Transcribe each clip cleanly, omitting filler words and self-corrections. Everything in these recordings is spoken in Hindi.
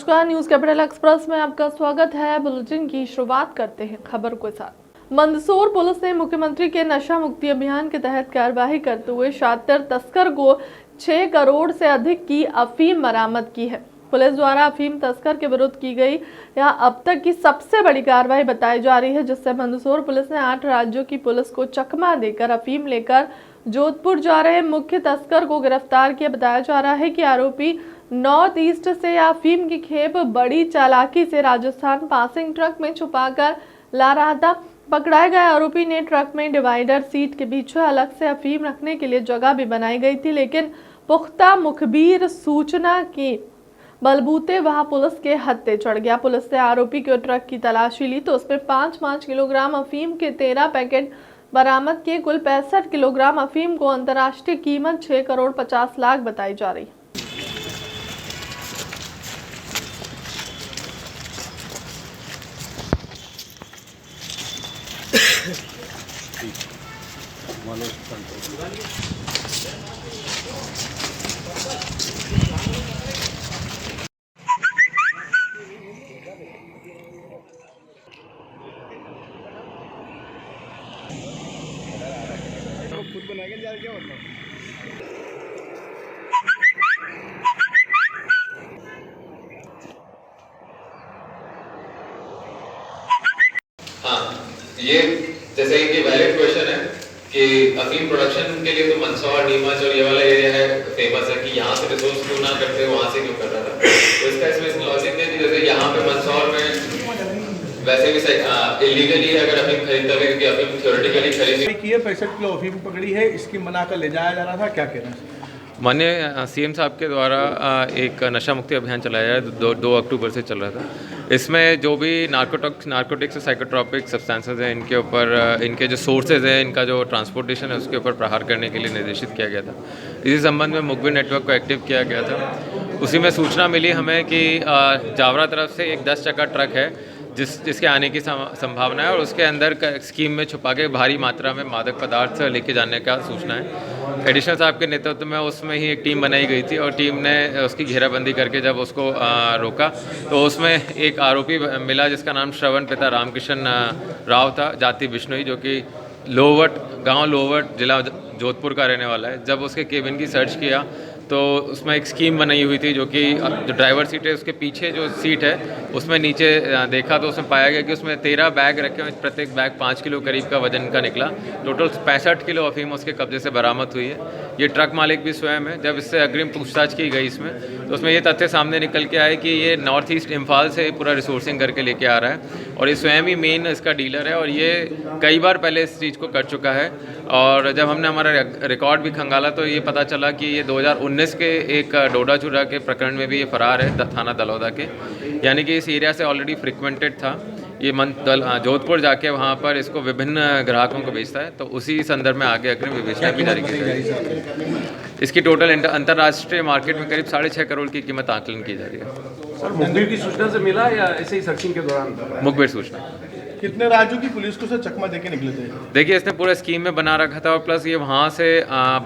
नमस्कार, न्यूज कैपिटल एक्सप्रेस में आपका स्वागत है। बुलेटिन की शुरुआत करते हैं खबर के साथ। मंदसौर पुलिस ने मुख्यमंत्री के नशा मुक्ति अभियान के तहत कार्यवाही करते हुए शातिर तस्कर को 6 करोड़ से अधिक की अफीम बरामद की है। पुलिस द्वारा अफीम तस्कर के विरुद्ध की गई यह अब तक की सबसे बड़ी कार्रवाई बताई जा रही है, जिससे मंदसौर पुलिस ने 8 राज्यों की पुलिस को चकमा देकर अफीम लेकर जोधपुर जा रहे मुख्य तस्कर को गिरफ्तार किया। बताया जा रहा है कि आरोपी नॉर्थ ईस्ट से अफीम की खेप बड़ी चालाकी से राजस्थान पासिंग ट्रक में छुपाकर ला रहा था। पकड़ाए गए आरोपी ने ट्रक में डिवाइडर सीट के पीछे अलग से अफीम रखने के लिए जगह भी बनाई गई थी, लेकिन पुख्ता मुखबिर सूचना के बलबूते वहां पुलिस के हत्थे चढ़ गया। पुलिस ने आरोपी के ट्रक की तलाशी ली तो उसमें 5-5 किलोग्राम अफीम के 13 पैकेट बरामद किए। कुल 65 किलोग्राम अफीम को अंतर्राष्ट्रीय कीमत 6 करोड़ 50 लाख बताई जा रही है। खुद बना के जा क्या मतलब? हाँ, ये जैसे कि वैलिड क्वेश्चन है कि अफीम प्रोडक्शन के लिए तो मंदसौर, नीमच और ये वाला एरिया है फेमस है कि यहाँ से रिसोर्स क्यों ना करते, वहाँ से क्यों कर रहा था। तो इसका इसमें लॉजिक है कि जैसे यहाँ पे मंदसौर में वैसे भी इलीगली अगर अफीम खरीदता है, क्योंकि अफीम थ्योरेटिकली खरीदी की है, 65 किलो अफीम पकड़ी है, इसकी मना कर ले जाया जा रहा था, क्या कहना है? माननीय सीएम साहब के द्वारा एक नशा मुक्ति अभियान चलाया है 2 अक्टूबर से चल रहा था। इसमें जो भी नार्कोटिक्स साइकोट्रॉपिक सब्सटेंसेस हैं, इनके ऊपर इनके जो सोर्सेज हैं, इनका जो ट्रांसपोर्टेशन है, उसके ऊपर प्रहार करने के लिए निर्देशित किया गया था। इसी संबंध में मुखबिर नेटवर्क को एक्टिव किया गया था। उसी में सूचना मिली हमें कि जावरा तरफ से एक 10 चक्का ट्रक है जिसके आने की संभावना है और उसके अंदर स्कीम में छुपा के भारी मात्रा में मादक पदार्थ लेके जाने का सूचना है। एडिशनल साहब के नेतृत्व में उसमें ही एक टीम बनाई गई थी और टीम ने उसकी घेराबंदी करके जब उसको रोका तो उसमें एक आरोपी मिला जिसका नाम श्रवण पिता रामकिशन राव था, जाति बिश्नोई, जो कि गांव लोवट जिला जोधपुर का रहने वाला है। जब उसके केबिन की सर्च किया तो उसमें एक स्कीम बनाई हुई थी, जो कि जो ड्राइवर सीट है उसके पीछे जो सीट है उसमें नीचे देखा तो उसमें पाया गया कि उसमें 13 बैग रखे हुए, प्रत्येक बैग 5 किलो करीब का वजन का निकला। टोटल 65 किलो अफीम उसके कब्जे से बरामद हुई है। ये ट्रक मालिक भी स्वयं है। जब इससे अग्रिम पूछताछ की गई इसमें तो उसमें ये तथ्य सामने निकल के आए कि ये नॉर्थ ईस्ट इम्फाल से पूरा रिसोर्सिंग करके लेके आ रहा है और ये स्वयं ही मेन इसका डीलर है और ये कई बार पहले इस चीज़ को कर चुका है। और जब हमने हमारा रिकॉर्ड भी खंगाला तो ये पता चला कि ये 2019 के एक डोडा चूरा के प्रकरण में भी ये फरार है, थाना दलौदा के, यानी कि इस एरिया से ऑलरेडी फ्रिक्वेंटेड था। ये जोधपुर जाके वहाँ पर इसको विभिन्न ग्राहकों को बेचता है, तो उसी संदर्भ में आगे अग्रिम विवेचना भी जारी की जाएगी। इसकी टोटल अंतर्राष्ट्रीय मार्केट में करीब 6.5 करोड़ की कीमत आकलन की जा रही है। सर, मुखबिर की सूचना से मिला या ऐसे ही सर्चिंग के दौरान? मुखबिर सूचना। कितने राज्यों की पुलिस को चकमा देके निकले थे? देखिए, इसने पूरा स्कीम में बना रखा था और प्लस ये वहाँ से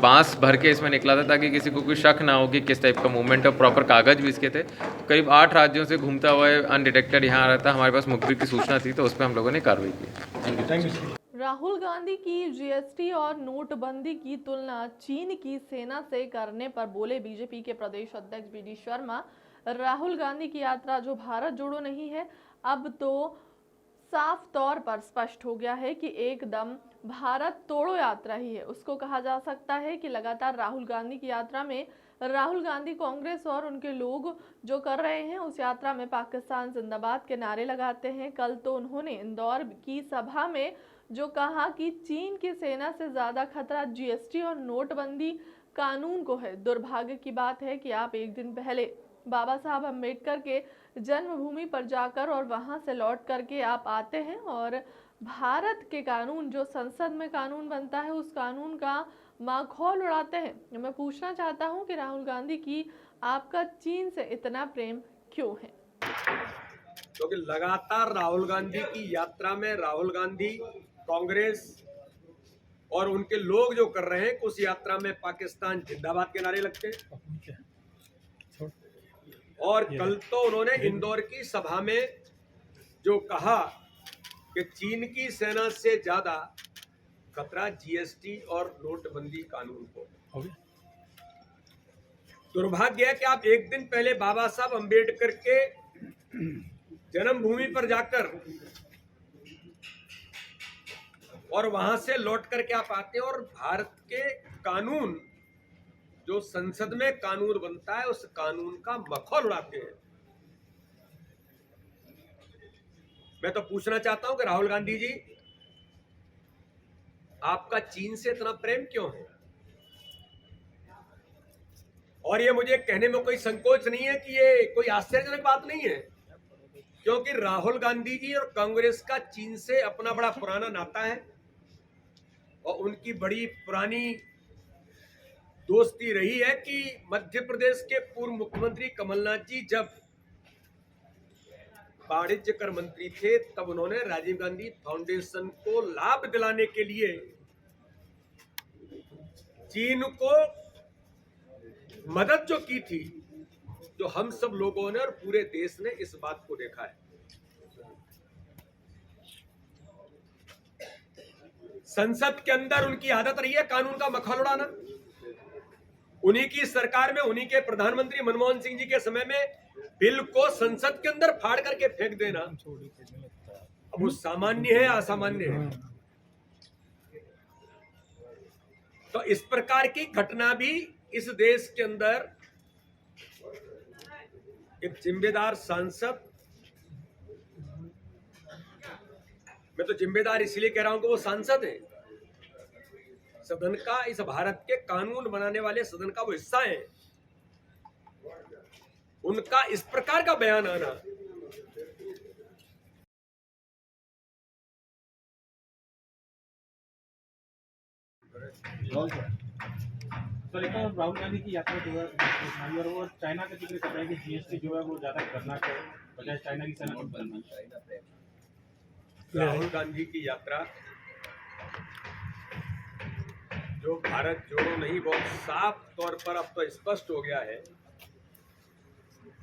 बांस भर के इसमें निकला था ताकि किसी को कोई शक ना हो कि किस टाइप का मूवमेंट है। प्रॉपर कागज भी इसके थे। करीब 8 राज्यों से घूमता हुआ अनडिटेक्टेड यहाँ आ रहा था। हमारे पास मुखबिर की सूचना थी तो उस पर हम लोगों ने कार्रवाई की। Thank you. राहुल गांधी की जीएसटी और नोटबंदी की तुलना चीन की सेना से करने पर बोले बीजेपी के प्रदेश अध्यक्ष बीडी शर्मा। राहुल गांधी की यात्रा जो भारत जोड़ो नहीं है, अब तो साफ तौर पर स्पष्ट हो गया है कि एकदम भारत तोड़ो यात्रा ही है। उसको कहा जा सकता है कि लगातार राहुल गांधी की यात्रा में राहुल गांधी कांग्रेस और उनके लोग जो कर रहे हैं, उस यात्रा में पाकिस्तान जिंदाबाद के नारे लगाते हैं। कल तो उन्होंने इंदौर की सभा में जो कहा कि चीन की सेना से ज्यादा खतरा जीएसटी और नोटबंदी कानून को है। दुर्भाग्य की बात है कि आप एक दिन पहले बाबा साहब अम्बेडकर के जन्मभूमि पर जाकर और वहां से लौट करके आप आते हैं और भारत के कानून, जो संसद में कानून बनता है, उस कानून का माखौल उड़ाते हैं। मैं पूछना चाहता हूं कि राहुल गांधी की आपका चीन से इतना प्रेम क्यों है? क्योंकि लगातार राहुल गांधी की यात्रा में राहुल गांधी, कांग्रेस और उनके लोग जो कर रहे हैं, उस यात्रा में पाकिस्तान जिंदाबाद के नारे लगते हैं। और कल तो उन्होंने इंदौर की सभा में जो कहा कि चीन की सेना से ज्यादा खतरा जीएसटी और नोटबंदी कानून को। दुर्भाग्य है कि आप एक दिन पहले बाबा साहब अंबेडकर के जन्मभूमि पर जाकर और वहां से लौट करके आप आते हैं और भारत के कानून जो संसद में कानून बनता है उस कानून का मखौल उड़ाते हैं। मैं तो पूछना चाहता हूं कि राहुल गांधी जी, आपका चीन से इतना प्रेम क्यों है? और ये मुझे कहने में कोई संकोच नहीं है कि ये कोई आश्चर्यजनक बात नहीं है, क्योंकि राहुल गांधी जी और कांग्रेस का चीन से अपना बड़ा पुराना नाता है और उनकी बड़ी पुरानी दोस्ती रही है कि मध्य प्रदेश के पूर्व मुख्यमंत्री कमलनाथ जी जब वाणिज्य कर मंत्री थे तब उन्होंने राजीव गांधी फाउंडेशन को लाभ दिलाने के लिए चीन को मदद जो की थी, जो हम सब लोगों ने और पूरे देश ने इस बात को देखा है। संसद के अंदर उनकी आदत रही है कानून का मखौल उड़ाना। उन्हीं की सरकार में उन्हीं के प्रधानमंत्री मनमोहन सिंह जी के समय में बिल को संसद के अंदर फाड़ करके फेंक देना, अब वो सामान्य है असामान्य है? तो इस प्रकार की घटना भी इस देश के अंदर एक जिम्मेदार सांसद, मैं तो जिम्मेदार इसलिए कह रहा हूं कि वो सांसद है, सदन का, इस भारत के कानून बनाने वाले सदन का वो हिस्सा है, उनका इस प्रकार का बयान आना। सर, एक और राहुल गांधी की यात्रा जो है और वो चाइना का जिक्र कर रहे हैं कि जीएसटी जो है वो ज्यादा करना के बजाय चाइना की सेना को बनना। राहुल गांधी की यात्रा जो भारत जोड़ो नहीं, बहुत साफ तौर पर अब तो स्पष्ट हो गया है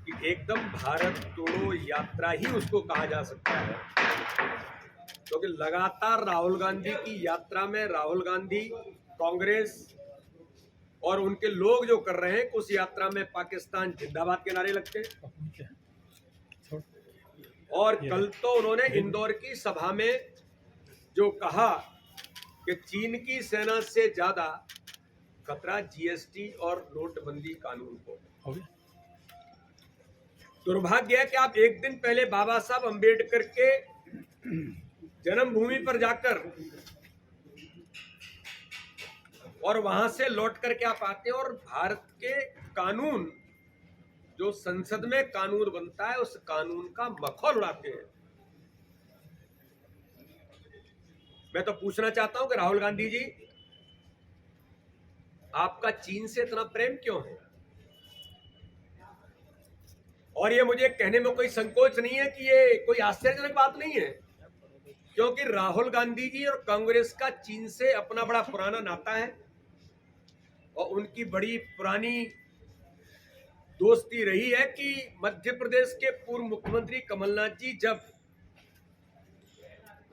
कि एकदम भारत जोड़ो यात्रा ही उसको कहा जा सकता है, क्योंकि लगातार राहुल गांधी की यात्रा में राहुल गांधी, कांग्रेस और उनके लोग जो कर रहे हैं, उस यात्रा में पाकिस्तान जिंदाबाद के नारे लगते हैं। और कल तो उन्होंने इंदौर की सभा में जो कहा कि चीन की सेना से ज्यादा खतरा जीएसटी और नोटबंदी कानून को। दुर्भाग्य है कि आप एक दिन पहले बाबा साहब अंबेडकर के जन्मभूमि पर जाकर और वहां से लौट करके आप आते हैं और भारत के कानून जो संसद में कानून बनता है उस कानून का मखौल उड़ाते हैं। मैं तो पूछना चाहता हूं कि राहुल गांधी जी, आपका चीन से इतना प्रेम क्यों है? और ये मुझे कहने में कोई संकोच नहीं है कि ये कोई आश्चर्यजनक बात नहीं है, क्योंकि राहुल गांधी जी और कांग्रेस का चीन से अपना बड़ा पुराना नाता है और उनकी बड़ी पुरानी दोस्ती रही है कि मध्य प्रदेश के पूर्व मुख्यमंत्री कमलनाथ जी जब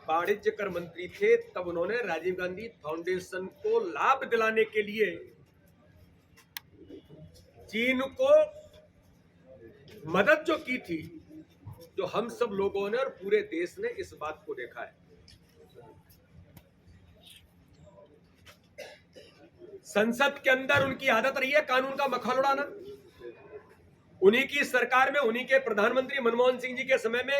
वाणिज्य कर मंत्री थे तब उन्होंने राजीव गांधी फाउंडेशन को लाभ दिलाने के लिए चीन को मदद जो की थी, जो हम सब लोगों ने और पूरे देश ने इस बात को देखा है। संसद के अंदर उनकी आदत रही है कानून का मखौल उड़ाना। उन्हीं की सरकार में उन्हीं के प्रधानमंत्री मनमोहन सिंह जी के समय में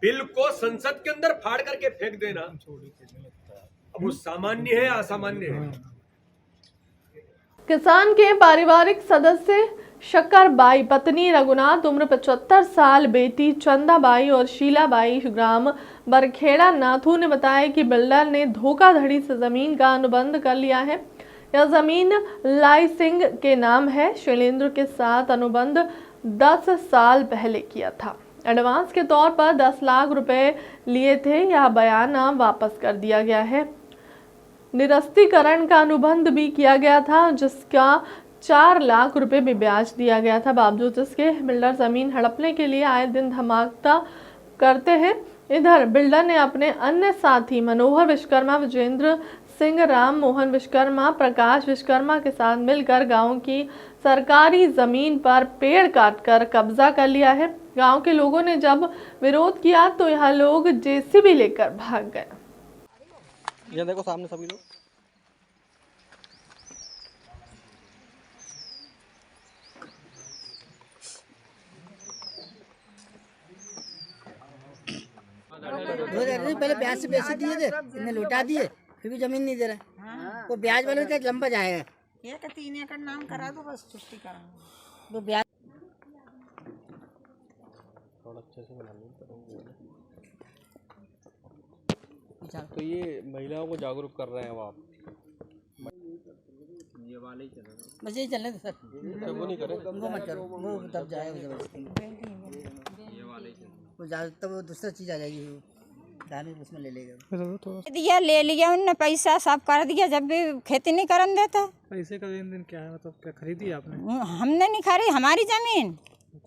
बिल को संसद के अंदर फाड़ करके फेंक देना, अब वो सामान्य है असामान्य है? किसान के पारिवारिक सदस्य शक्करबाई, पत्नी रघुनाथ, उम्र 75 साल, बेटी चंदाबाई और शीलाबाई ग्राम बरखेड़ा नाथू ने बताया कि बिल्डर ने धोखाधड़ी से जमीन का अनुबंध कर लिया है। यह जमीन लाई सिंह के नाम है। शैलेंद्र के साथ अनुबंध 10 साल पहले किया था। एडवांस के तौर पर 10 लाख रुपए लिए थे। यह बयाना वापस कर दिया गया है। निरस्तीकरण का अनुबंध भी किया गया था, जिसका 4 लाख रुपए भी ब्याज दिया गया था। बावजूद इसके बिल्डर जमीन हड़पने के लिए आए दिन धमाका करते हैं। इधर बिल्डर ने अपने अन्य साथी मनोहर विश्वकर्मा, विजेंद्र सिंह, राम मोहन विश्वकर्मा, प्रकाश विश्वकर्मा के साथ मिलकर गांव की सरकारी जमीन पर पेड़ काटकर कब्जा कर लिया है। गांव के लोगों ने जब विरोध किया तो यहाँ लोग जेसीबी लेकर भाग गए। ये देखो सामने सभी लोग। पहले ब्याज से पैसे दिए थे, इन्हें लौटा दिए, फिर भी जमीन नहीं दे रहे। वो ब्याज वाले का लंबा जाएगा। ये का 3 एकड़ नाम करा दो, बस छुट्टी करा। वो ब्याज तो ये महिलाओं को जागरूक कर रहे हैं वो आप? ये वाले ही चल रहे हैं। बस यही चल रहे थे सर। वो नहीं करें, वो मत करो, वो तब जाएगा जबरदस्ती। ये वाले ही चल वो तब वो दूसरा चीज आ जाएगी, धार्मिक उसमें ले लेगा। दिया ले लिया उनने, पैसा सब कर दिया। जब भी खेती नहीं करन देता। पैसे का लेन देन क्या है, मतलब क्या खरीदी आपने? हमने नहीं खरीदी, हमारी जमीन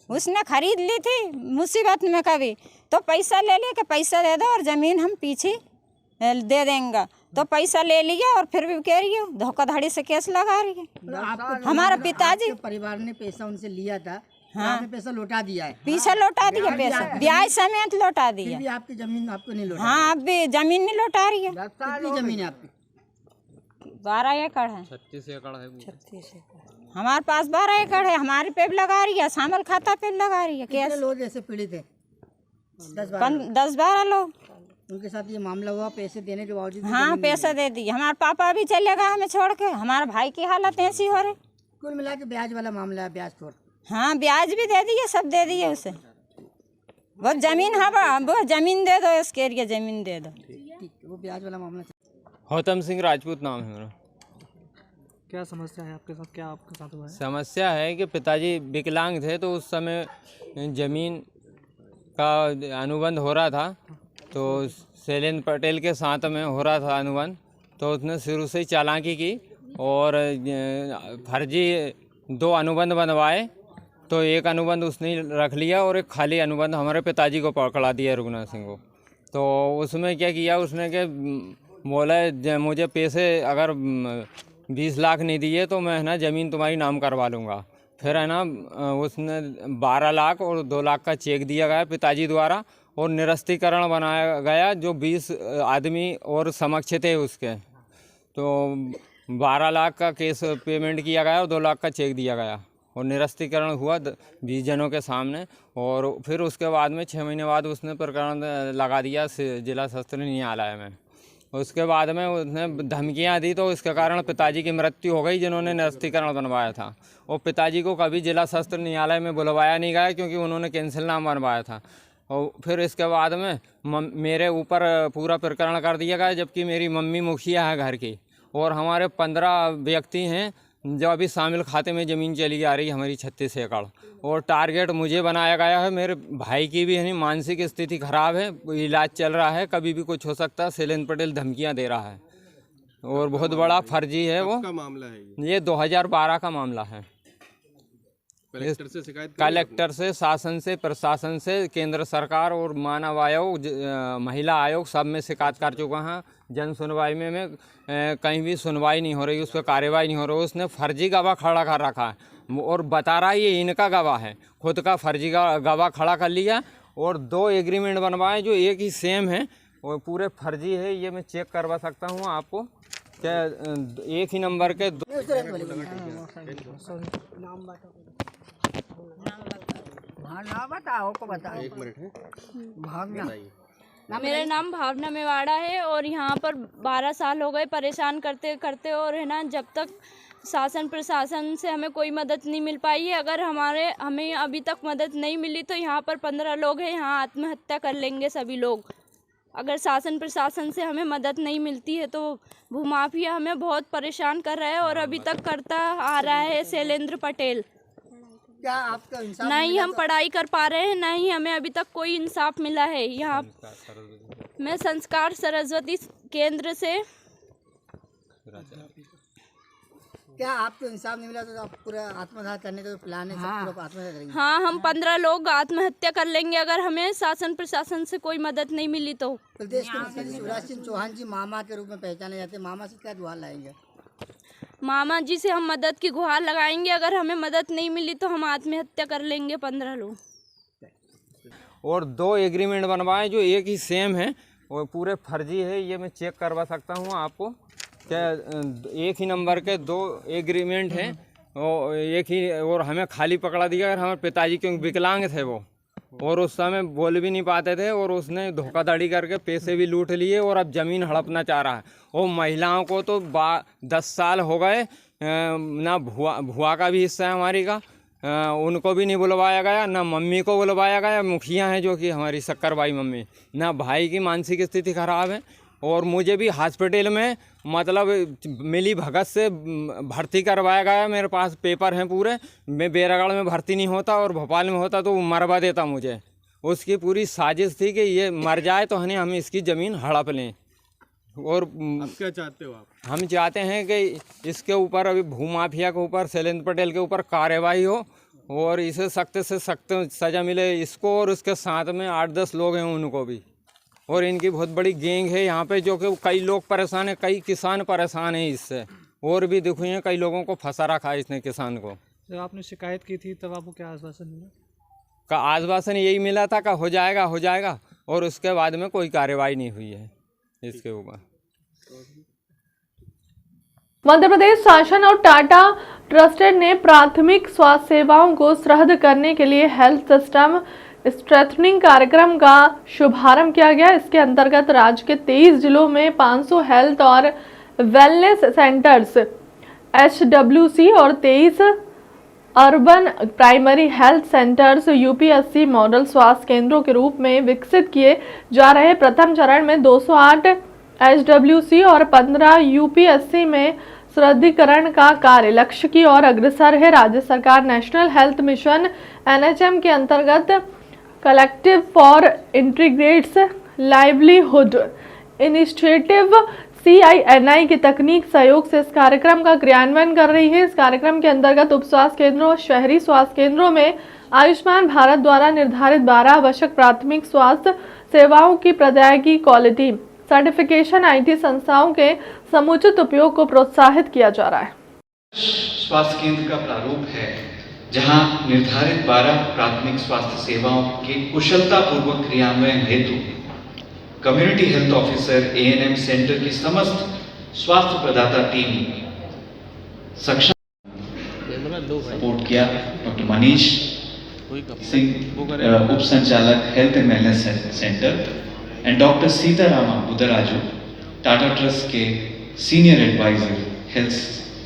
उसने खरीद ली थी मुसीबत में कभी, तो पैसा ले लिया कि पैसा दे दो और जमीन हम पीछे दे देंगे। तो पैसा ले लिया और फिर भी कह रही है धोखाधड़ी से केस लगा रही है। हमारा पिताजी परिवार ने पैसा उनसे लिया था, हाँ, पैसा लौटा दिया है। पीछे लौटा दिया, पैसा ब्याज समेत लौटा दिया। भी आपकी जमीन आपको नहीं लौटा। हाँ, अब भी जमीन नहीं लौटा रही है। कितनी जमीन है आपकी? 12 एकड़ है। 36 एकड़ है। 36 एकड़ हमारे पास 12 एकड़ है। हमारे पे भी लगा रही है, शामिल खाता पे भी लगा रही है। कितने लोग ऐसे पीड़ित है? 10-12 लोग। उनके साथ ये मामला हुआ पैसे देने के बावजूद? हाँ, पैसा दे दिए। हमारे पापा भी चले गए हमें छोड़ के। हमारे भाई की हालत ऐसी हो रही। कुल मिला के ब्याज वाला मामला है, ब्याज छोड़। हाँ, ब्याज भी दे दिए, सब दे दिए उसे। वो जमीन, हाँ वो जमीन दे दो, इसके लिए जमीन दे दो। ठीक, वो ब्याज वाला मामला। गौतम सिंह राजपूत नाम है मेरा। क्या समस्या है आपके साथ, क्या आपके साथ हुआ है? समस्या है कि पिताजी विकलांग थे, तो उस समय ज़मीन का अनुबंध हो रहा था, तो शैलेंद्र पटेल के साथ में हो रहा था अनुबंध। तो उसने शुरू से ही चालाकी की और फर्जी 2 अनुबंध बनवाए। तो एक अनुबंध उसने रख लिया और एक खाली अनुबंध हमारे पिताजी को पकड़ा दिया, रघुनाथ सिंह को। तो उसमें क्या किया उसने कि बोला मुझे पैसे अगर 20 लाख नहीं दिए तो मैं है ना ज़मीन तुम्हारी नाम करवा लूँगा। फिर है ना उसने 12 लाख और 2 लाख का चेक दिया गया पिताजी द्वारा और निरस्तीकरण बनाया गया, जो 20 आदमी और समक्ष थे उसके। तो 12 लाख का केस पेमेंट किया गया और 2 लाख का चेक दिया गया और निरस्तीकरण हुआ 20 जनों के सामने। और फिर उसके बाद में 6 महीने बाद उसने प्रकरण लगा दिया जिला सत्र न्यायालय में। उसके बाद में उसने धमकियां दी, तो इसके कारण पिताजी की मृत्यु हो गई जिन्होंने निरस्तीकरण बनवाया था। और पिताजी को कभी जिला सत्र न्यायालय में बुलवाया नहीं गया क्योंकि उन्होंने कैंसिलनामा बनवाया था। और फिर इसके बाद में मेरे ऊपर पूरा प्रकरण कर दिया गया, जबकि मेरी मम्मी मुखिया है घर की और हमारे 15 व्यक्ति हैं जो अभी शामिल खाते में ज़मीन चली आ रही है हमारी 36 एकड़। और टारगेट मुझे बनाया गया है। मेरे भाई की भी है मानसिक स्थिति खराब है, इलाज चल रहा है, कभी भी कुछ हो सकता है। शैलेंद्र पटेल धमकियां दे रहा है और बहुत बड़ा फर्जी है वो। का मामला है ये 2012 का मामला है। कलेक्टर से शिकायत? कलेक्टर से, शासन से, प्रशासन से, केंद्र सरकार और मानव आयोग, महिला आयोग सब में शिकायत कर चुका है। जन सुनवाई में कहीं भी सुनवाई नहीं हो रही, उस पर कार्रवाई नहीं हो रही। उसने फर्जी गवाह खड़ा कर रखा है और बता रहा है ये इनका गवाह है, खुद का फर्जी गवाह खड़ा कर लिया और 2 एग्रीमेंट बनवाए जो एक ही सेम है और पूरे फर्जी है। ये मैं चेक करवा सकता हूँ आपको, क्या एक ही नंबर के बताओ को बताओ। 1 मिनट है। भावना, मेरा नाम भावना मेवाड़ा है और यहाँ पर 12 साल हो गए परेशान करते करते। और है ना, जब तक शासन प्रशासन से हमें कोई मदद नहीं मिल पाई है। अगर हमें अभी तक मदद नहीं मिली तो यहाँ पर 15 लोग हैं, यहाँ आत्महत्या कर लेंगे सभी लोग। अगर शासन प्रशासन से हमें मदद नहीं मिलती है तो भूमाफिया हमें बहुत परेशान कर रहा है और अभी तक करता आ रहा है शैलेंद्र पटेल। क्या आपका इंसाफ? ना ही हम पढ़ाई कर पा रहे हैं, ना ही हमें अभी तक कोई इंसाफ मिला है। यहाँ मैं संस्कार सरस्वती केंद्र से क्या आपको इंसाफ नहीं मिला तो आप पूरा आत्मदाह करने का जो प्लान है सब पूरा आत्मदाह करेंगे? हाँ, हम 15 लोग आत्महत्या कर लेंगे अगर हमें शासन प्रशासन से कोई मदद नहीं मिली तो। प्रदेश के मुख्यमंत्री शिवराज सिंह चौहान जी मामा के रूप में पहचाने जाते हैं, मामा से क्या गुहार लाएंगे? मामा जी से हम मदद की गुहार लगाएंगे, अगर हमें मदद नहीं मिली तो हम आत्महत्या कर लेंगे 15 लोग। और 2 एग्रीमेंट बनवाए जो एक ही सेम है और पूरे फर्जी है, ये मैं चेक करवा सकता हूँ आपको। क्या एक ही नंबर के 2 एग्रीमेंट हैं और एक ही, और हमें खाली पकड़ा दिया। हमारे पिताजी क्योंकि विकलांग थे वो, और उस समय बोल भी नहीं पाते थे, और उसने धोखाधड़ी करके पैसे भी लूट लिए और अब ज़मीन हड़पना चाह रहा है। और महिलाओं को तो 10 साल हो गए, ना भुआ का भी हिस्सा है हमारी का, उनको भी नहीं बुलवाया गया, ना मम्मी को बुलवाया गया, मुखिया हैं जो कि हमारी शक्करबाई मम्मी, ना भाई की मानसिक स्थिति ख़राब है। और मुझे भी हॉस्पिटल में मतलब मिली भगत से भर्ती करवाया गया। मेरे पास पेपर हैं पूरे, मैं बैरागढ़ में भर्ती नहीं होता और भोपाल में होता तो वो मरवा देता मुझे। उसकी पूरी साजिश थी कि ये मर जाए तो हम इसकी ज़मीन हड़प लें। और आप क्या चाहते हो आप? हम चाहते हैं कि इसके ऊपर अभी भूमाफिया के ऊपर शैलेंद्र पटेल के ऊपर कार्रवाई हो और इसे सख्त से सख्त सज़ा मिले इसको, और उसके साथ में 8-10 लोग हैं उनको भी। और इनकी बहुत बड़ी गैंग है यहाँ पे, जो कि कई लोग परेशान हैं, कई किसान परेशान हैं इससे, और भी दिखी हैं कई लोगों को फंसा रखा है इसने किसान को। जब आपने शिकायत की थी तब आपको क्या आश्वासन मिला? का आश्वासन यही मिला था कि हो जाएगा, और उसके बाद में कोई कार्रवाई नहीं हुई है इसके ऊपर। मध्य प्रदेश शासन और टाटा ट्रस्टेड ने प्राथमिक स्वास्थ्य सेवाओं को सुदृढ़ करने के लिए हेल्थ सिस्टम स्ट्रेंथनिंग कार्यक्रम का शुभारंभ किया गया। इसके अंतर्गत राज्य के 23 जिलों में 500 हेल्थ और वेलनेस सेंटर्स HWC और 23 urban primary health centres UPSC model स्वास्थ्य केंद्रों के रूप में विकसित किए जा रहे। प्रथम चरण में 208 HWC और 15 UPSC में सुदृढ़ीकरण का कार्य लक्ष्य की ओर अग्रसर है। राज्य सरकार नेशनल हेल्थ मिशन NHM के अंतर्गत collective for integrates livelihood initiative CINI की तकनीक सहयोग से इस कार्यक्रम का क्रियान्वयन कर रही है। इस कार्यक्रम के अंतर्गत उप स्वास्थ्य केंद्रों और शहरी स्वास्थ्य केंद्रों में आयुष्मान भारत द्वारा निर्धारित 12 आवश्यक प्राथमिक स्वास्थ्य सेवाओं की प्रदायगी, क्वालिटी सर्टिफिकेशन, IT संस्थाओं के समुचित उपयोग को प्रोत्साहित किया जा रहा है। स्वास्थ्य केंद्र का प्रारूप है जहां निर्धारित 12 प्राथमिक स्वास्थ्य सेवाओं के कुशलतापूर्वक क्रियान्वयन हेतु community health officer ANM centre की समस्त स्वास्थ्य प्रदाता टीम सक्षम सपोर्ट किया। डॉक्टर मनीष सिंह उप संचालक health and wellness centre and doctor Sitarama Buddharaju Tata trust के सीनियर एडवाइजर हेल्थ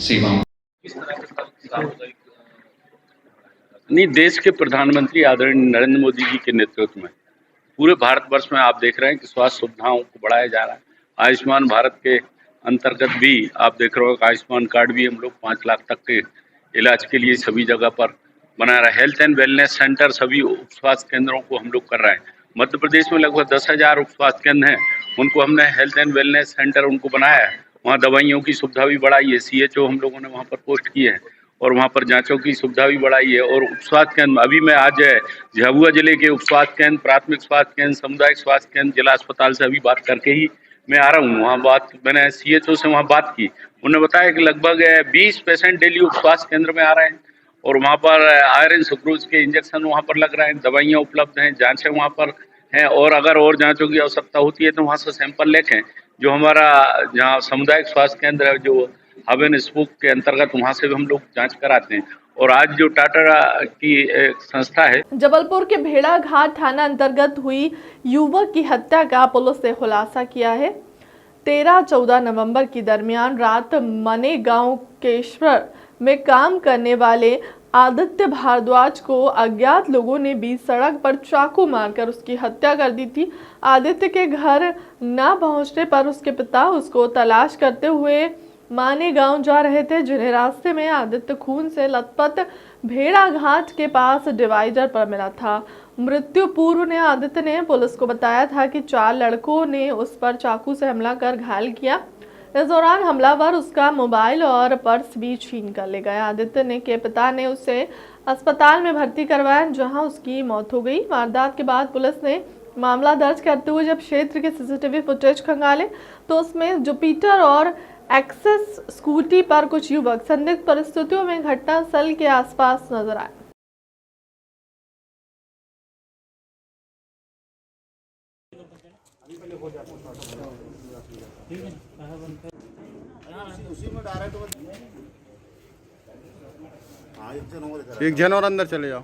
सेवाओं। देश के प्रधानमंत्री आदरणीय नरेंद्र मोदी जी के नेतृत्व में पूरे भारतवर्ष में आप देख रहे हैं कि स्वास्थ्य सुविधाओं को बढ़ाया जा रहा है। आयुष्मान भारत के अंतर्गत भी आप देख रहे हो कि आयुष्मान कार्ड भी हम लोग 5 लाख तक के इलाज के लिए सभी जगह पर बना रहा है। हेल्थ एंड वेलनेस सेंटर सभी उप स्वास्थ्य केंद्रों को हम लोग कर रहे हैं। मध्य प्रदेश में लगभग 10,000 उप स्वास्थ्य केंद्र हैं, उनको हमने हेल्थ एंड वेलनेस सेंटर उनको बनाया है। वहाँ दवाइयों की सुविधा भी बढ़ाई है, CHO हम लोगों ने वहाँ पर पोस्ट किए हैं और वहाँ पर जांचों की सुविधा भी बढ़ाई है। और उप स्वास्थ्य केंद्र अभी मैं आज झाबुआ जिले के उप स्वास्थ्य केंद्र, प्राथमिक स्वास्थ्य केंद्र, सामुदायिक स्वास्थ्य केंद्र, जिला अस्पताल से अभी बात करके ही मैं आ रहा हूँ। वहाँ मैंने CHO से वहाँ बात की, उन्होंने बताया कि लगभग 20 पेशेंट डेली उप स्वास्थ्य केंद्र में आ रहे हैं और वहाँ पर आयरन सुक्रोज के इंजेक्शन वहाँ पर लग रहे हैं, दवाइयाँ उपलब्ध हैं, जाँचें वहाँ पर हैं और अगर और जाँचों की आवश्यकता होती है तो वहाँ से सैंपल लेके जो हमारा जहाँ सामुदायिक स्वास्थ्य केंद्र है जो हब एंड स्पोक के अंतर्गत वहाँ से भी हम लोग जांच कराते हैं। और आज जो टाटा की एक संस्था है, जबलपुर के भेड़ाघाट थाना अंतर्गत हुई युवक की हत्या का पुलिस ने खुलासा किया है। 13-14 नवंबर की दरमियान रात मने गांव केशवर में काम करने वाले आदित्य भारद्वाज को अज्ञात लोगों ने बीच सड़क पर चाकू मारकर उसकी हत्या कर दी थी। आदित्य के घर न पहुंचने पर उसके पिता उसको तलाश करते हुए माने गांव जा रहे थे, जिन्हें रास्ते में आदित्य खून से लथपथ भेड़ाघाट के पास डिवाइडर पर मिला था। मृत्यु पूर्व ने आदित्य ने पुलिस को बताया था कि 4 लड़कों ने उस पर चाकू से हमला कर घायल किया। इस दौरान हमलावर उसका मोबाइल और पर्स भी छीन कर ले गया। आदित्य ने के पिता ने उसे अस्पताल में भर्ती करवाया, जहां उसकी मौत हो गई। वारदात के बाद पुलिस ने मामला दर्ज करते हुए जब क्षेत्र के सीसीटीवी फुटेज खंगाले तो उसमें जुपिटर और एक्सेस स्कूटी पर कुछ युवक संदिग्ध परिस्थितियों में घटनास्थल के आसपास नजर आए। एक जन और अंदर चले जाओ।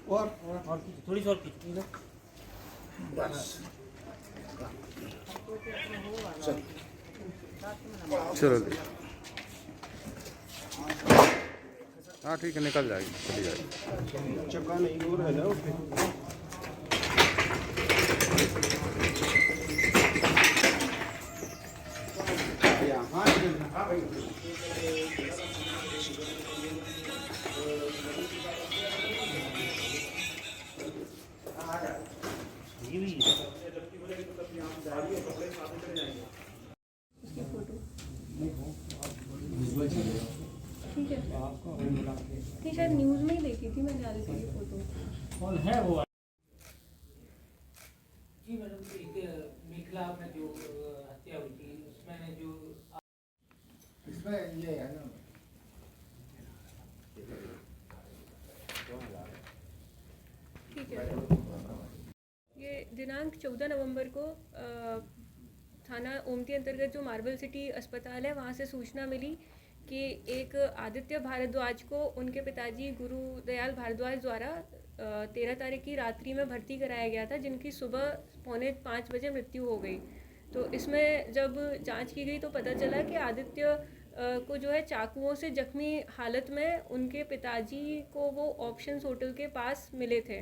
और थोड़ी सी और बस चलो हाँ ठीक है, निकल जाएगी, चली जाएगी। चक्का नहीं दूर है ना ठीक है, नहीं शायद न्यूज़ में ही देखी थी मैं जाने से फोटो। कौन है वो? जी मैडम, मिथिला में जो हत्या हुई थी उसमें जो इसमें ये है ना, ठीक है। ये दिनांक 14 नवंबर को थाना ओमती अंतर्गत जो मार्बल सिटी अस्पताल है वहाँ से सूचना मिली कि एक आदित्य भारद्वाज को उनके पिताजी गुरुदयाल भारद्वाज द्वारा 13 तारीख की रात्रि में भर्ती कराया गया था, जिनकी सुबह 4:45 बजे मृत्यु हो गई। तो इसमें जब जांच की गई तो पता चला कि आदित्य को जो है चाकुओं से जख्मी हालत में उनके पिताजी को वो ऑप्शंस होटल के पास मिले थे,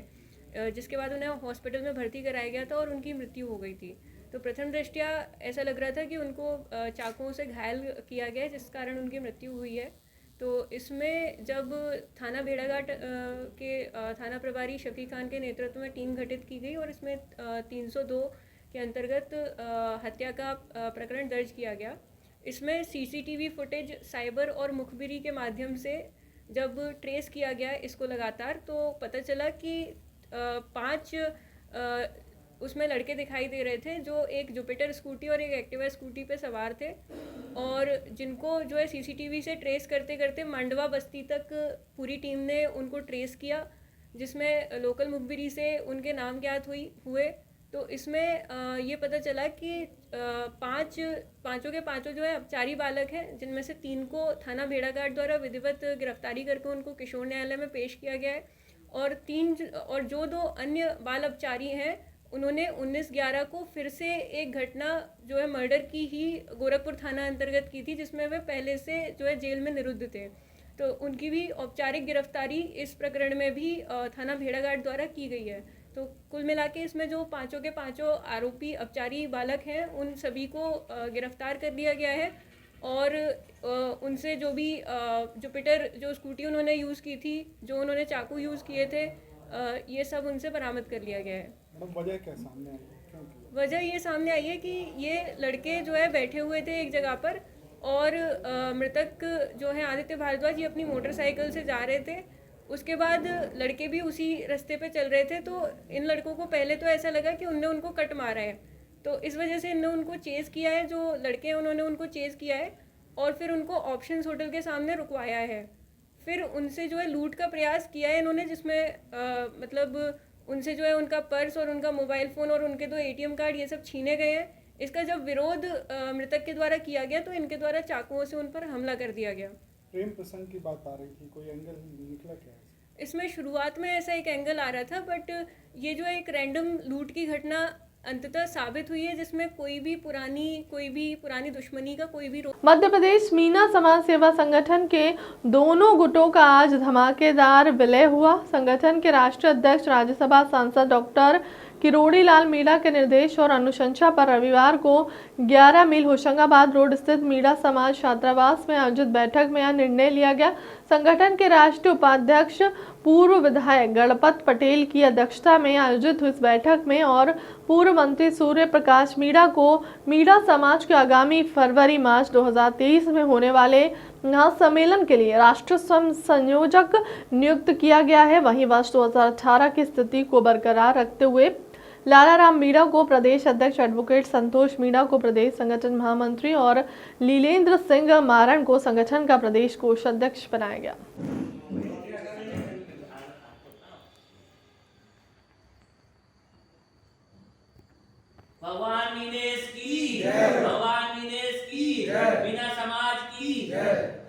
जिसके बाद उन्हें हॉस्पिटल में भर्ती कराया गया था और उनकी मृत्यु हो गई थी। तो प्रथम दृष्टया ऐसा लग रहा था कि उनको चाकुओं से घायल किया गया, जिस कारण उनकी मृत्यु हुई है। तो इसमें जब थाना भेड़ाघाट के थाना प्रभारी शफी खान के नेतृत्व में टीम गठित की गई और इसमें 302 के अंतर्गत हत्या का प्रकरण दर्ज किया गया। इसमें सीसीटीवी फुटेज, साइबर और मुखबिरी के माध्यम से जब ट्रेस किया गया इसको लगातार, तो पता चला कि 5 उसमें लड़के दिखाई दे रहे थे जो एक जुपिटर स्कूटी और एक एक्टिवा स्कूटी पे सवार थे, और जिनको जो है सीसीटीवी से ट्रेस करते करते मांडवा बस्ती तक पूरी टीम ने उनको ट्रेस किया, जिसमें लोकल मुखबिरी से उनके नाम ज्ञात हुए। तो इसमें ये पता चला कि पाँचों के पाँचों जो है अपचारी बालक हैं, जिनमें से 3 को थाना भेड़ाघाट द्वारा विधिवत गिरफ्तारी करके उनको किशोर न्यायालय में पेश किया गया है, और जो 2 अन्य बाल अपचारी हैं उन्होंने 19/11 को फिर से एक घटना जो है मर्डर की ही गोरखपुर थाना अंतर्गत की थी, जिसमें वे पहले से जो है जेल में निरुद्ध थे। तो उनकी भी औपचारिक गिरफ्तारी इस प्रकरण में भी थाना भेड़ाघाट द्वारा की गई है। तो कुल मिला के इसमें जो 5 के 5 आरोपी अपचारी बालक हैं उन सभी को गिरफ्तार कर लिया गया है, और उनसे जो भी जुपिटर जो स्कूटी उन्होंने यूज़ की थी, जो उन्होंने चाकू यूज़ किए थे, ये सब उनसे बरामद कर लिया गया है। वजह क्या सामने आई? वजह ये सामने आई है कि ये लड़के जो है बैठे हुए थे एक जगह पर, और मृतक जो है आदित्य भारद्वाज ये अपनी मोटरसाइकिल से जा रहे थे। उसके बाद लड़के भी उसी रास्ते पे चल रहे थे, तो इन लड़कों को पहले तो ऐसा लगा कि उनने उनको कट मारा है, तो इस वजह से इनने उनको चेज़ किया है, जो लड़के हैं उन्होंने उनको चेज़ किया है और फिर उनको ऑप्शंस होटल के सामने रुकवाया है। फिर उनसे जो है लूट का प्रयास किया है इन्होंने, जिसमें मतलब उनसे जो है उनका पर्स और उनका मोबाइल फ़ोन और उनके 2 ATM कार्ड ये सब छीने गए हैं। इसका जब विरोध मृतक के द्वारा किया गया तो इनके द्वारा चाकुओं से उन पर हमला कर दिया गया। प्रेम प्रसंग की बात आ रही थी, कोई एंगल निकला क्या? इसमें शुरुआत में ऐसा एक एंगल आ रहा था, बट ये जो है एक रैंडम लूट की घटना अंततः साबित हुई है, जिसमें कोई भी पुरानी दुश्मनी का कोई भी मध्य प्रदेश मीना समाज सेवा संगठन के दोनों गुटों का आज धमाकेदार विलय हुआ। संगठन के राष्ट्रीय अध्यक्ष राज्यसभा सांसद डॉक्टर किरोड़ी लाल मीणा के निर्देश और अनुशंसा पर रविवार को 11 मील होशंगाबाद रोड स्थित मीणा समाज छात्रावास में आयोजित बैठक में यह निर्णय लिया गया। संगठन के राष्ट्रीय उपाध्यक्ष पूर्व विधायक गणपत पटेल की अध्यक्षता में आयोजित हुई इस बैठक में और पूर्व मंत्री सूर्य प्रकाश मीणा को मीणा समाज के आगामी फरवरी-मार्च 2023 में होने वाले महासम्मेलन के लिए राष्ट्रीय संयोजक नियुक्त किया गया है। वहीं वर्ष 2018 की स्थिति को बरकरार रखते हुए लालाराम मीणा को प्रदेश अध्यक्ष, एडवोकेट संतोष मीणा को प्रदेश संगठन महामंत्री और लीलेंद्र सिंह मारण को संगठन का प्रदेश कोषाध्यक्ष बनाया गया। भगवान मीनेश की जय, भगवान मीनेश की जय, मीणा समाज की जय।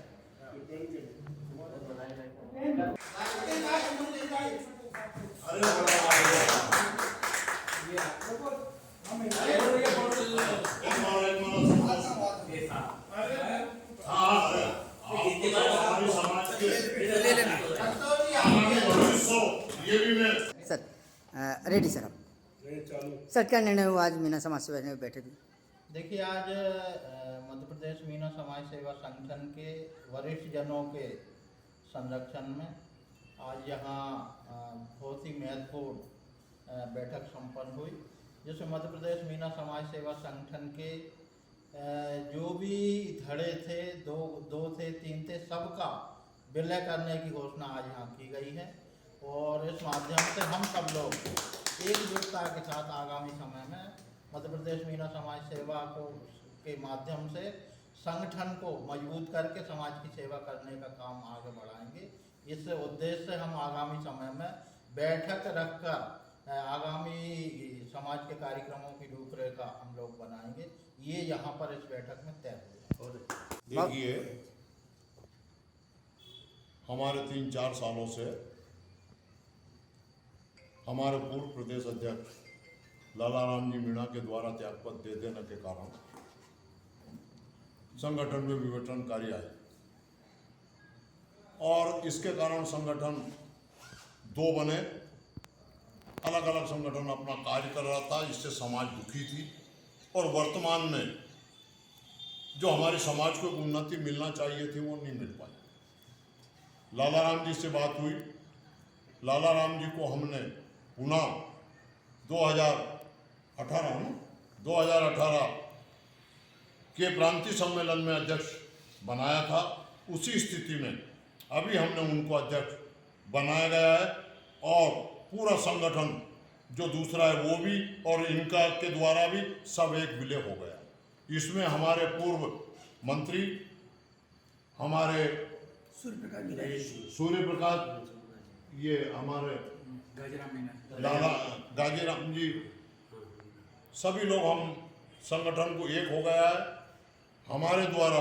सर रेडी सर आप सर क्या निर्णय हुआ आज मीणा समाज सेवा में बैठे थे? देखिए आज मध्य प्रदेश मीणा समाज सेवा संगठन के वरिष्ठ जनों के संरक्षण में आज यहाँ बहुत ही महत्वपूर्ण बैठक संपन्न हुई, जिसमें मध्य प्रदेश मीणा समाज सेवा संगठन के जो भी धड़े थे, दो थे, 3 थे, सबका विलय करने की घोषणा आज यहाँ की गई है। और इस माध्यम से हम सब लोग एकजुटता के साथ आगामी समय में मध्य प्रदेश मीणा समाज सेवा के माध्यम से संगठन को मजबूत करके समाज की सेवा करने का काम आगे बढ़ाएंगे। इस उद्देश्य से हम आगामी समय में बैठक रखकर आगामी समाज के कार्यक्रमों की रूपरेखा हम लोग बनाएंगे। ये यहाँ पर इस बैठक में तय हो। देखिए, हमारे 3-4 सालों से हमारे पूर्व प्रदेश अध्यक्ष लालाराम जी मीणा के द्वारा त्यागपत्र दे देने के कारण संगठन में विघटनकारी आए और इसके कारण संगठन 2 बने। अलग अलग संगठन अपना कार्य कर रहा था, इससे समाज दुखी थी और वर्तमान में जो हमारे समाज को उन्नति मिलना चाहिए थी वो नहीं मिल पाई। लालाराम जी से बात हुई, लालाराम जी को हमने पुनः 2018 के प्रांतीय सम्मेलन में अध्यक्ष बनाया था। उसी स्थिति में अभी हमने उनको अध्यक्ष बनाया गया है और पूरा संगठन जो दूसरा है वो भी और इनका के द्वारा भी सब एक विलय हो गया। इसमें हमारे पूर्व मंत्री हमारे सूर्य प्रकाश, ये हमारे लाला गाजीराम जी, सभी लोग हम संगठन को एक हो गया है। हमारे द्वारा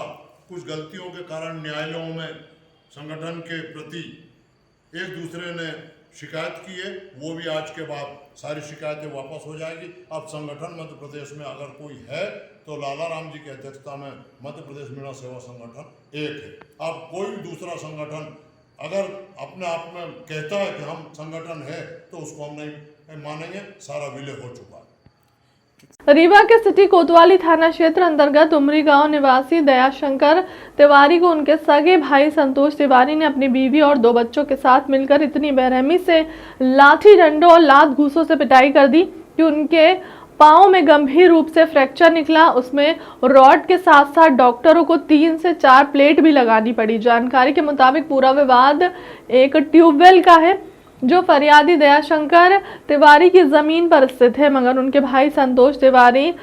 कुछ गलतियों के कारण न्यायालयों में संगठन के प्रति एक दूसरे ने शिकायत की है, वो भी आज के बाद सारी शिकायतें वापस हो जाएगी। अब संगठन मध्य प्रदेश में अगर कोई है तो लालाराम जी की अध्यक्षता में मध्य प्रदेश मीणा सेवा संगठन एक है। अब कोई भी दूसरा संगठन अगर अपने आप में कहता है कि हम संगठन है तो उसको हम नहीं मानेंगे, सारा विलय हो चुका है। रीवा के सिटी कोतवाली थाना क्षेत्र अंतर्गत उमरी गांव निवासी दयाशंकर तिवारी को उनके सगे भाई संतोष तिवारी ने अपनी बीवी और 2 बच्चों के साथ मिलकर इतनी बेरहमी से लाठी डंडों और लात घूसों से पिटाई कर दी कि उनके पांव में गंभीर रूप से फ्रैक्चर निकला। उसमें रॉड के साथ साथ डॉक्टरों को 3 से 4 प्लेट भी लगानी पड़ी। जानकारी के मुताबिक पूरा विवाद एक ट्यूबवेल का है जो फरियादी दयाशंकर तिवारी की जमीन पर स्थित है, मगर उनके भाई संतोष तिवारी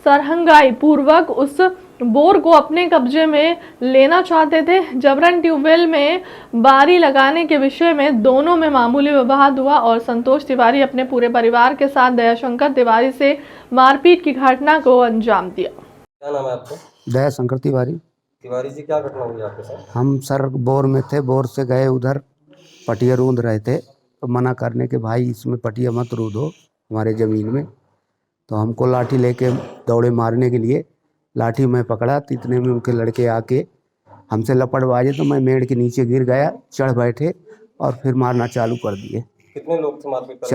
सरहंगाई पूर्वक उस बोर को अपने कब्जे में लेना चाहते थे। जबरन ट्यूबवेल में बारी लगाने के विषय में दोनों में मामूली विवाद हुआ और संतोष तिवारी अपने पूरे परिवार के साथ दयाशंकर तिवारी से मारपीट की घटना को अंजाम दिया। क्या नाम है आपका? दयाशंकर तिवारी। तिवारी जी, क्या घटना हुई आपके साथ? हम सर बोर में थे, बोर से गए उधर पटिया रूंद रहे थे तो मना करने के भाई इसमें पटिया मत रूदो हमारे ज़मीन में, तो हमको लाठी लेके दौड़े मारने के लिए। लाठी मैं पकड़ा तो इतने में उनके लड़के आके हमसे लपड़वाजे तो मैं मेड़ के नीचे गिर गया, चढ़ बैठे और फिर मारना चालू कर दिए। कितने लोग थे मारपीट करने?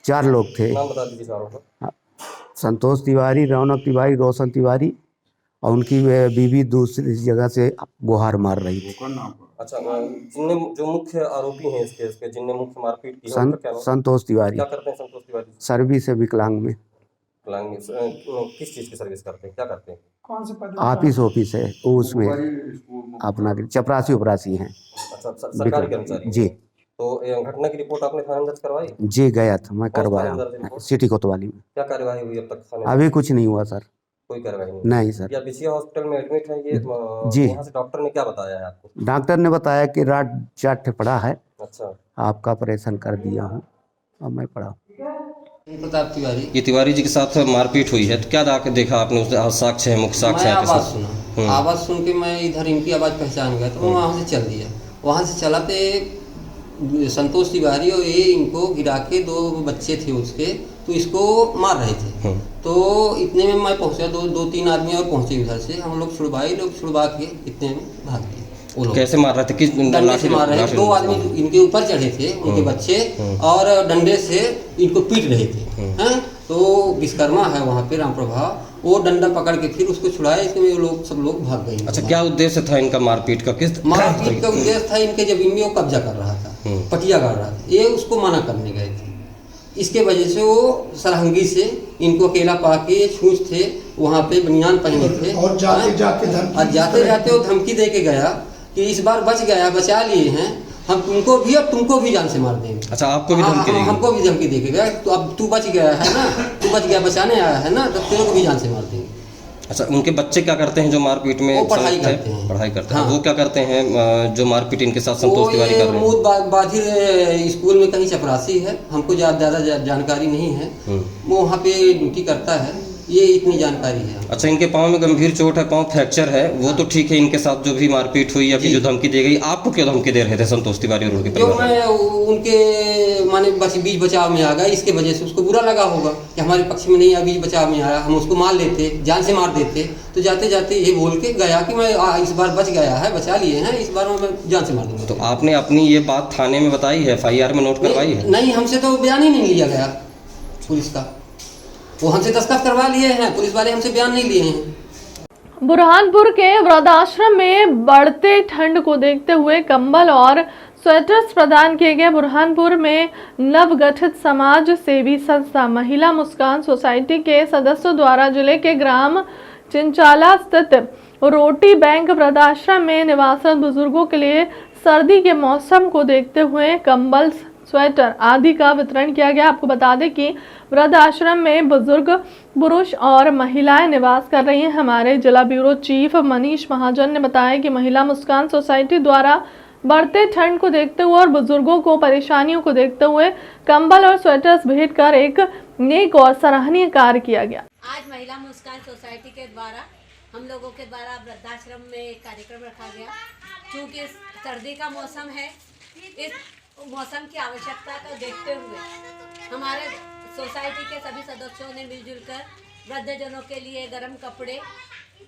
4 लोग थे। नाम बता दीजिए चारों का। संतोष तिवारी, रौनक तिवारी, रोशन तिवारी और उनकी बीवी दूसरी जगह से गुहार मार रही थी। अच्छा, जिनने जो मुख्य आरोपी हैं इस केस के, जिनने मुख्य मारपीट की है, उनका क्या नाम? संतोष तिवारी। क्या करते हैं संतोष तिवारी? सर्विस है विकलांग में। विकलांग में किस चीज़ की सर्विस करते हैं, क्या करते हैं? कौन से पद? ऑफिस है वो, उसमें अपना चपरासी उपरासी हैं। अच्छा, सरकारी कर्मचारी जी। तो घटना की रिपोर्ट आपने थाने में दर्ज करवाई? जी गया था मैं, करवाया सिटी कोतवाली में। क्या कार्यवाही हुई अब तक थाने में? अभी कुछ नहीं हुआ सर। कोई कार्रवाई नहीं सर। या बिछिया हॉस्पिटल में एडमिट है ये? जी। वहाँ से डॉक्टर ने क्या बताया है आपको? डॉक्टर ने बताया कि रात 4 पड़ा है। अच्छा, आपका ऑपरेशन कर दिया हूँ और मैं पड़ा। प्रताप तिवारी। ये तिवारी जी के साथ मारपीट हुई है, तो क्या देखा आपने? उस साक्ष्य है, मुख्य साक्ष्य है? मैं आवाज़ सुना, आवाज़ सुन के मैं इधर इनकी आवाज़ पहचान गया, तो मैं वहाँ से चल दिया। वहाँ से चला पे संतोष तिवारी और ये इनको गिरा के 2 बच्चे थे उसके, तो इसको मार रहे थे। तो इतने में मैं पहुँचा, 2-3 आदमी और पहुँचे उधर से, हम लोग छुड़वा के इतने में भाग गए। वो लोग कैसे मार रहे थे? किस डंडे से मार रहे थे? 2 आदमी इनके ऊपर चढ़े थे, उनके बच्चे, और डंडे से इनको पीट रहे थे। हैं, तो विश्वकर्मा है वहाँ पे राम प्रभा, वो डंडा पकड़ के फिर उसको छुड़ाया, इसमें लोग सब लोग भाग गए। अच्छा, क्या उद्देश्य था इनका मारपीट का? किस मारपीट का उद्देश्य था, इनके जमीन में वो कब्जा कर रहा था, पटिया गाड़ रहा था, ये उसको मना करने गए थे। इसके वजह से वो सरहंगी से इनको अकेला पाके, छूछ थे वहाँ पे, बनियान पहने थे, और जाते वो धमकी दे के गया कि इस बार बचा लिए हैं हम, तुमको भी और तुमको भी जान से मार देंगे। अच्छा, आपको भी धमकी देंगे? हमको भी धमकी दे के गया, तो अब तू बच गया है ना, तू बच गया, बचाने आया है ना, तो तेरे को भी जान से मार देंगे। अच्छा, उनके बच्चे क्या करते हैं जो मारपीट में? वो पढ़ाई करते हैं। पढ़ाई करते हैं। वो क्या करते हैं जो मारपीट इनके साथ संतोष तिवारी कर रहे हैं? मूद बाधिर स्कूल में कहीं चपरासी है, हमको ज़्यादा जानकारी नहीं है, वो वहाँ पे ड्यूटी करता है, ये इतनी जानकारी है। अच्छा, इनके पाँव में गंभीर चोट है, पाँव फ्रैक्चर है, वो तो ठीक है। इनके साथ जो भी मारपीट हुई या फिर जो धमकी दी गई, आपको क्यों धमकी दे रहे थे संतोष तिवारी और उनके परिवार? जो मैं उनके माने बीच बचाव में आ गया, इसके वजह से उसको बुरा लगा होगा कि हमारे पक्ष में नहीं, बीच बचाव में आया, हम उसको मार लेते, जान से मार देते। तो जाते जाते ये बोल के गया कि मैं इस बार बच गया है, बचा लिए हैं, इस बार मैं जान से मार दूंगा। तो आपने अपनी ये बात थाने में बताई है, FIR में नोट करवाई है? नहीं, हमसे तो बयान ही नहीं लिया गया पुलिस का, वो हमसे दस्तखत करवा लिए हैं, पुलिस वाले हमसे बयान नहीं लिए हैं। बुरहानपुर के वृद्धाश्रम में बढ़ते ठंड को देखते हुए कंबल और स्वेटर्स प्रदान किए गए। बुरहानपुर में नवगठित समाज सेवी संस्था महिला मुस्कान सोसाइटी के सदस्यों द्वारा जिले के ग्राम चिंचाला स्थित रोटी बैंक वृद्धाश्रम में निवासरत बुजुर्गों के लिए सर्दी के मौसम को देखते हुए कंबल, स्वेटर आदि का वितरण किया गया। आपको बता दें कि वृद्ध आश्रम में बुजुर्ग पुरुष और महिलाएं निवास कर रही हैं। हमारे जिला ब्यूरो चीफ मनीष महाजन ने बताया कि महिला मुस्कान सोसाइटी द्वारा बढ़ते ठंड को देखते हुए और बुजुर्गों को परेशानियों को देखते हुए कंबल और स्वेटर्स भेंट कर एक नेक और सराहनीय कार्य किया गया। आज महिला मुस्कान सोसाइटी के द्वारा हम लोगों के द्वारा वृद्धाश्रम में एक कार्यक्रम रखा गया। क्योंकि सर्दी का मौसम है, इस मौसम की आवश्यकता को देखते हुए हमारे सोसाइटी के सभी सदस्यों ने मिलजुल कर वृद्धजनों के लिए गर्म कपड़े,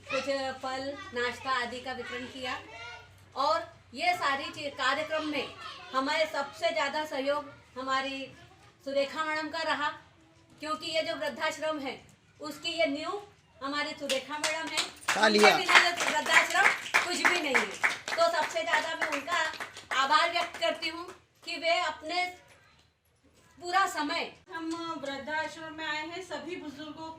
कुछ फल, नाश्ता आदि का वितरण किया। और ये सारी कार्यक्रम में हमारे सबसे ज़्यादा सहयोग हमारी सुरेखा मैडम का रहा, क्योंकि ये जो वृद्धाश्रम है उसकी ये नींव हमारी सुरेखा मैडम है। वृद्धाश्रम कुछ भी नहीं है, तो सबसे ज़्यादा मैं उनका आभार व्यक्त करती हूँ कि वे अपने पूरा समय हम वृद्धाश्रम में आए हैं। सभी बुजुर्गों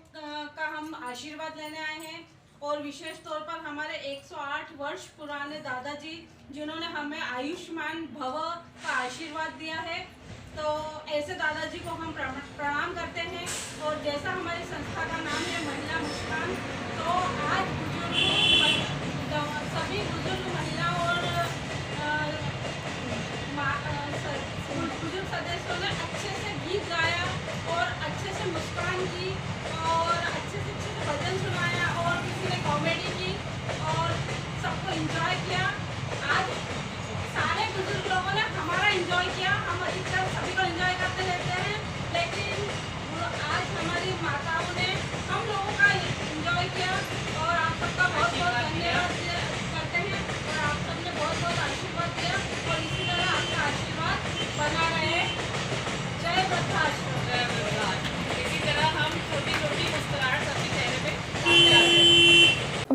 का हम आशीर्वाद लेने आए हैं और विशेष तौर पर हमारे 108 वर्ष पुराने दादाजी जिन्होंने हमें आयुष्मान भव का आशीर्वाद दिया है, तो ऐसे दादाजी को हम प्रणाम करते हैं। और जैसा हमारी संस्था का नाम है महिला मुस्कान, तो आज सभी बुजुर्ग महिला और बुजुर्ग सदस्यों ने अच्छे से गीत गाया और अच्छे से मुस्कान की और अच्छे से भजन सुनाया और किसी ने कॉमेडी की और सबको एंजॉय किया। आज सारे बुजुर्ग लोगों ने हमारा एंजॉय किया। हम अधिकतर सभी को एंजॉय करते रहते हैं, लेकिन आज हमारी माताओं ने हम लोगों का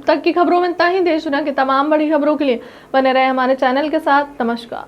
तक की खबरों में इतना ही। देश दुनिया की तमाम बड़ी खबरों के लिए बने रहे हमारे चैनल के साथ। नमस्कार।